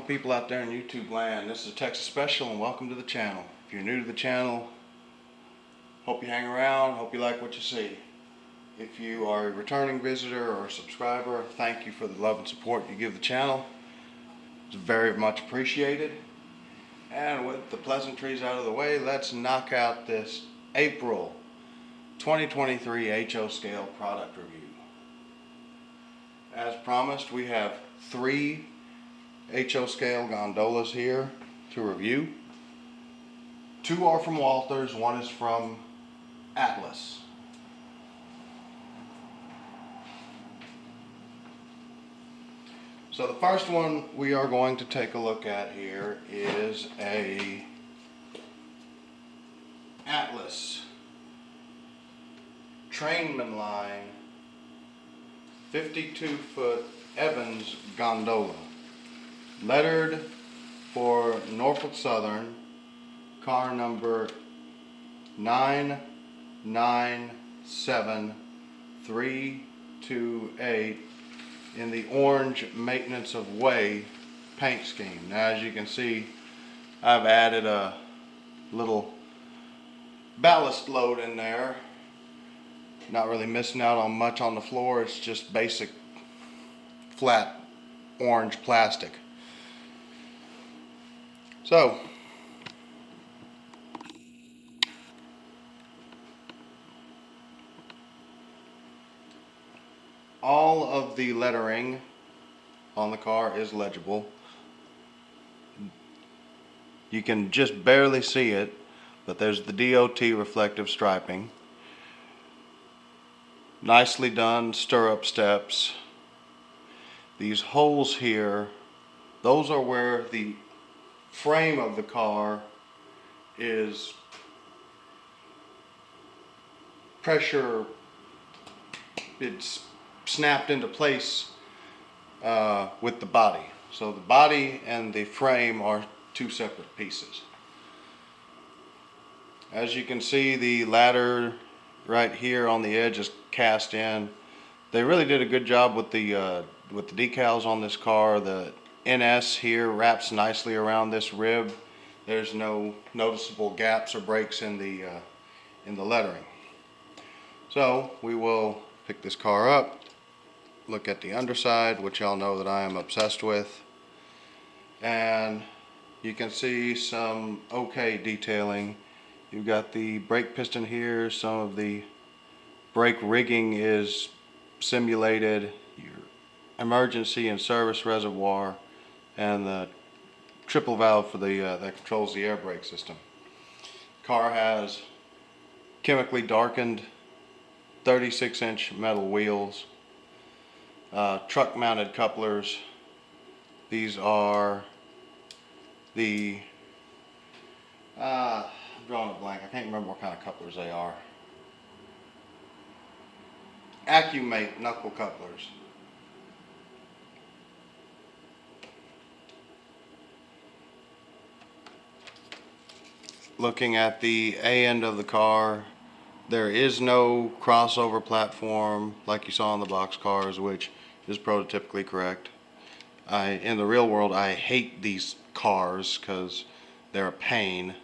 people out there in YouTube land. This is a Texas Special and welcome to the channel. If you're new to the channel, hope you hang around, hope you like what you see. If you are a returning visitor or a subscriber, thank you for the love and support you give the channel. It's very much appreciated. And with the pleasantries out of the way, let's knock out this April 2023 HO scale product review. As promised, we have 3 HO scale gondolas here to review. 2 are from Walthers, 1 is from Atlas. So the first one we are going to take a look at here is a Atlas Trainman Line 52-foot Evans gondola, lettered for Norfolk Southern, car number 997328 in the orange Maintenance of Way paint scheme. Now, as you can see, I've added a little ballast load in there. Not really missing out on much on the floor. It's just basic flat orange plastic. So all of the lettering on the car is legible. You can just barely see it, but there's the DOT reflective striping. Nicely done stirrup steps. These holes here, those are where the frame of the car is it's snapped into place with the body. So the body and the frame are 2 separate pieces. As you can see, the ladder right here on the edge is cast in. They really did a good job with the decals on this car. The NS here wraps nicely around this rib. There's no noticeable gaps or breaks in the lettering. So we will pick this car up, look at the underside, which y'all know that I am obsessed with, and you can see some okay detailing. You've got the brake piston here, some of the brake rigging is simulated, your emergency and service reservoir, and the triple valve for the that controls the air brake system. Car has chemically darkened 36-inch metal wheels, truck mounted couplers. These are the I'm drawing a blank, I can't remember what kind of couplers they are. Accumate knuckle couplers. Looking at the A end of the car, there is no crossover platform like you saw in the box cars, which is prototypically correct. In the real world, I hate these cars because they're a pain.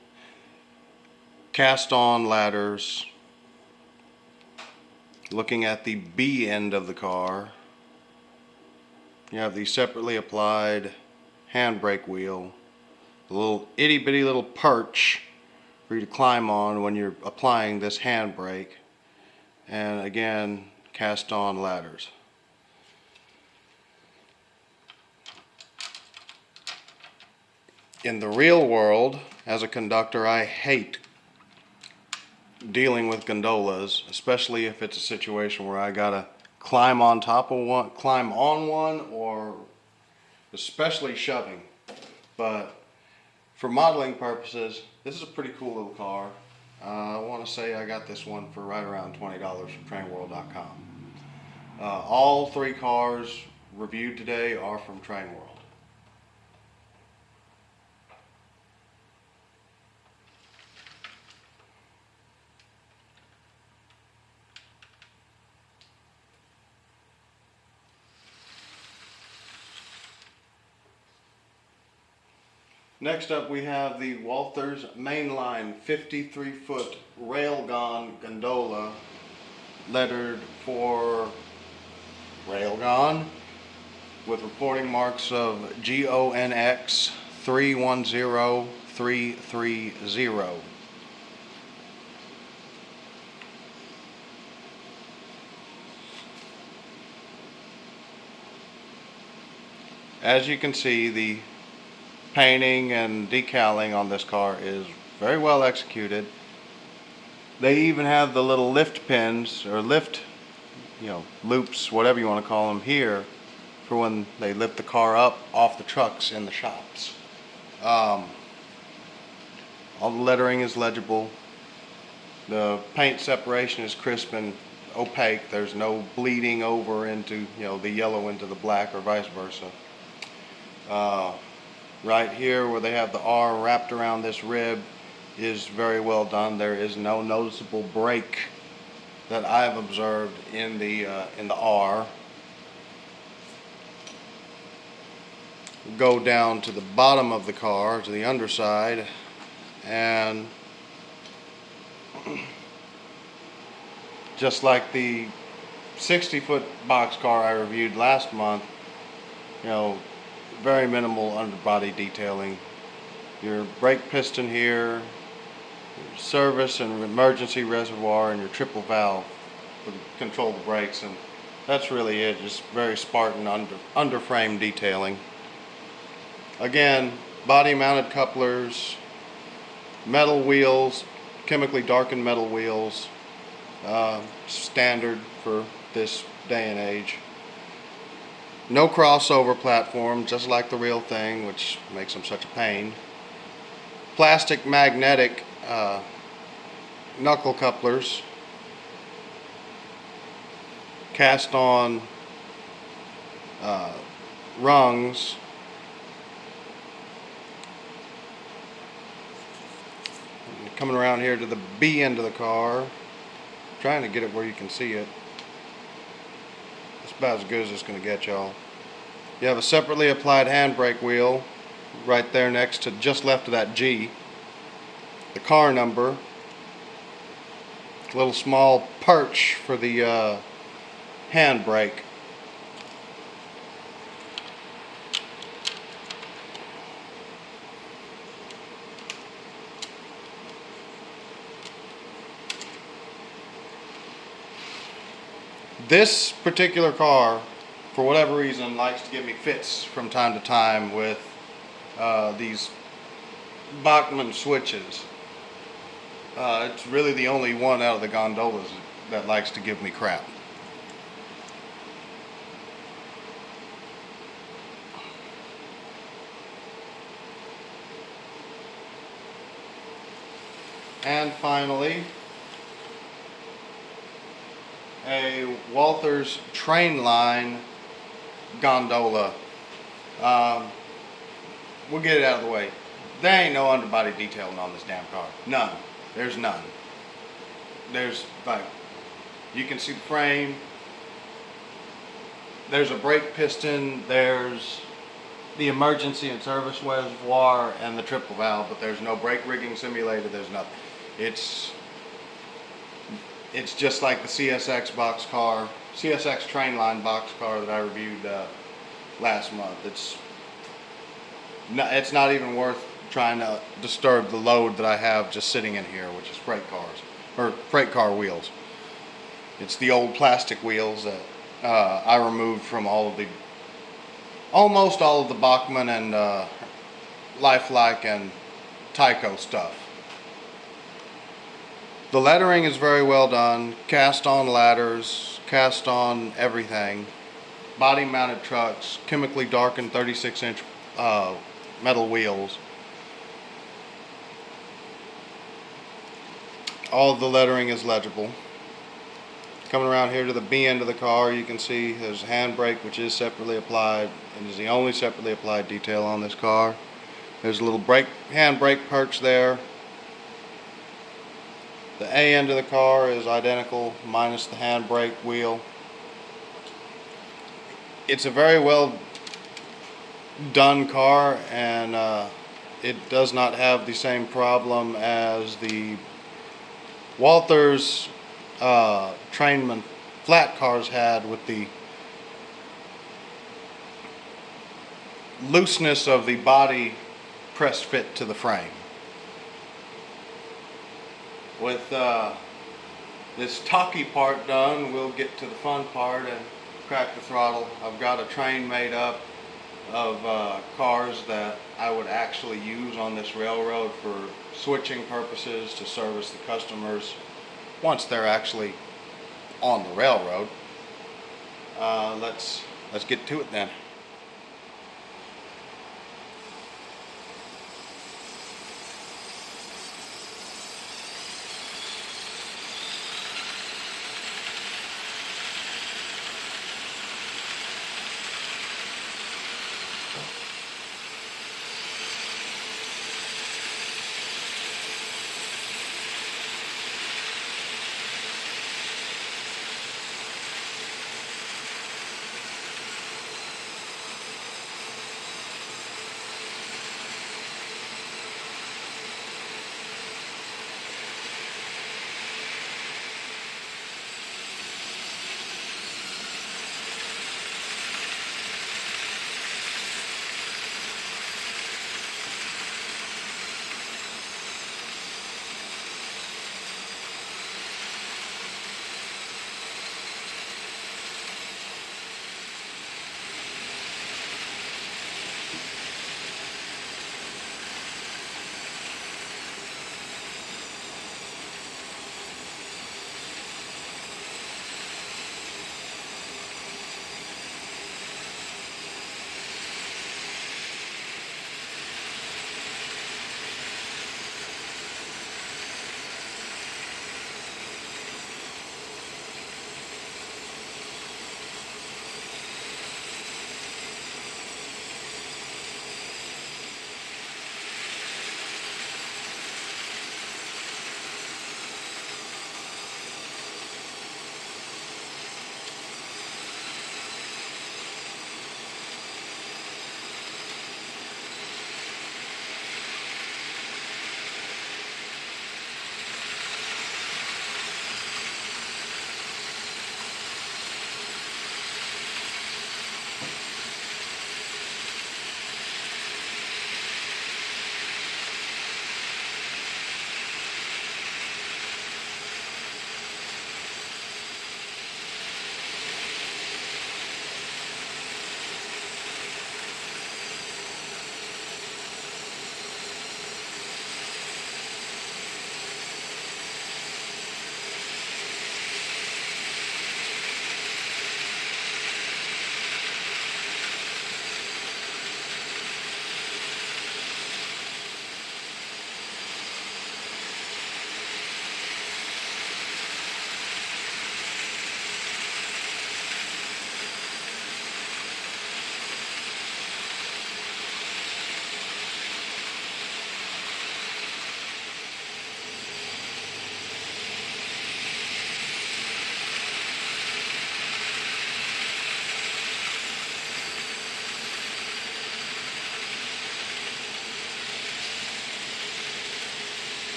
Cast on ladders. Looking at the B end of the car, you have the separately applied handbrake wheel, a little itty bitty little perch for you to climb on when you're applying this handbrake, and again, cast on ladders. In the real world, as a conductor, I hate dealing with gondolas, especially if it's a situation where I gotta climb on top of one, climb on one, or especially shoving. But for modeling purposes, this is a pretty cool little car. I want to say I got this one for right around $20 from trainworld.com. All 3 cars reviewed today are from Train World. Next up we have the Walthers mainline 53-foot railgun gondola, lettered for railgun with reporting marks of GONX 310330. As you can see, the painting and decaling on this car is very well executed. They even have the little lift pins, or lift, loops, whatever you want to call them, here for when they lift the car up off the trucks in the shops. All the lettering is legible. The paint separation is crisp and opaque. There's no bleeding over into, the yellow into the black or vice versa. Right here where they have the R wrapped around this rib is very well done. There is no noticeable break that I've observed in the R. Go down to the bottom of the car, to the underside, and just like the 60-foot box car I reviewed last month, very minimal underbody detailing. Your brake piston here, your service and emergency reservoir, and your triple valve to control the brakes, and that's really it. Just very Spartan underframe detailing. Again, body mounted couplers, metal wheels, chemically darkened metal wheels, standard for this day and age. No crossover platform, just like the real thing, which makes them such a pain. Plastic magnetic knuckle couplers, cast on rungs. Coming around here to the B end of the car, trying to get it where you can see it. It's about as good as it's going to get, y'all. You have a separately applied handbrake wheel right there next to, just left of that G. The car number. A little small perch for the handbrake. This particular car, for whatever reason, likes to give me fits from time to time with these Bachmann switches. It's really the only one out of the gondolas that likes to give me crap. And finally, a Walthers train line gondola. We'll get it out of the way. There ain't no underbody detailing on this damn car. None. There's none. There's, like, you can see the frame. There's a brake piston. There's the emergency and service reservoir and the triple valve, but there's no brake rigging simulated. There's nothing. It's just like the CSX train line box car that I reviewed last month. It's not even worth trying to disturb the load that I have just sitting in here, which is freight cars, or freight car wheels. It's the old plastic wheels that I removed from almost all of the Bachmann and Lifelike and Tyco stuff. The lettering is very well done, cast on ladders, cast on everything. Body mounted trucks, chemically darkened 36-inch metal wheels. All of the lettering is legible. Coming around here to the B end of the car, you can see there's a handbrake, which is separately applied, and is the only separately applied detail on this car. There's a little handbrake perch there. The A end of the car is identical, minus the handbrake wheel. It's a very well done car, and it does not have the same problem as the Walthers trainman flat cars had with the looseness of the body press fit to the frame. With this talky part done, we'll get to the fun part and crack the throttle. I've got a train made up of cars that I would actually use on this railroad for switching purposes to service the customers once they're actually on the railroad. Let's get to it then.